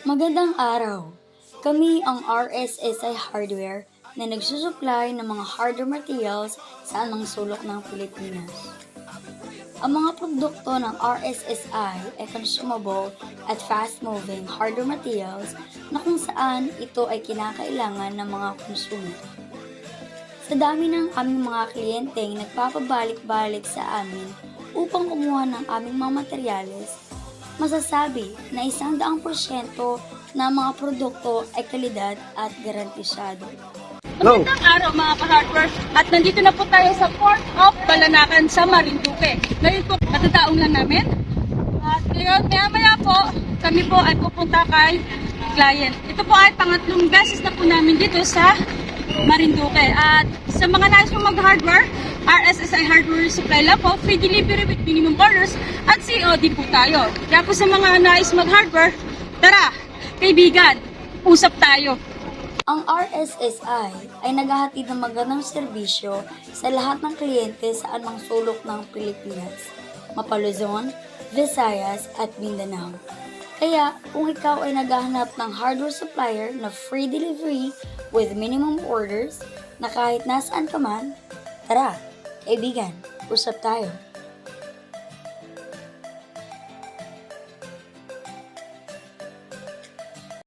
Magandang araw! Kami ang RSSI Hardware na nagsusupply ng mga hardware materials sa anumang sulok ng Pilipinas. Ang mga produkto ng RSSI ay consumable at fast-moving hardware materials na kung saan ito ay kinakailangan ng mga consumer. Sa dami ng aming mga kliyenteng nagpapabalik-balik sa amin upang kumuha ng aming mga materyales, masasabi na 100% na mga produkto ay kalidad at garantisado. Magandang araw mga ka-hardware at nandito na po tayo sa Port of Balanacan sa Marinduque. Ngayon po, matataong lang namin. At ngayon, maya-maya po, kami po ay pupunta kay client. Ito po ay pangatlong beses na po namin dito sa Marinduque. At sa mga nais po mag-hardware, RSSI Hardware Supply lang po, free delivery with minimum orders at COD po tayo. Kaya po sa mga nais mag-hardware, tara, kaibigan, usap tayo. Ang RSSI ay naghahatid ng magandang serbisyo sa lahat ng kliyente sa anumang sulok ng Pilipinas, Mapaluzon, Visayas at Mindanao. Kaya kung ikaw ay naghahanap ng hardware supplier na free delivery with minimum orders na kahit nasaan ka man, tara, kaibigan, usap tayo.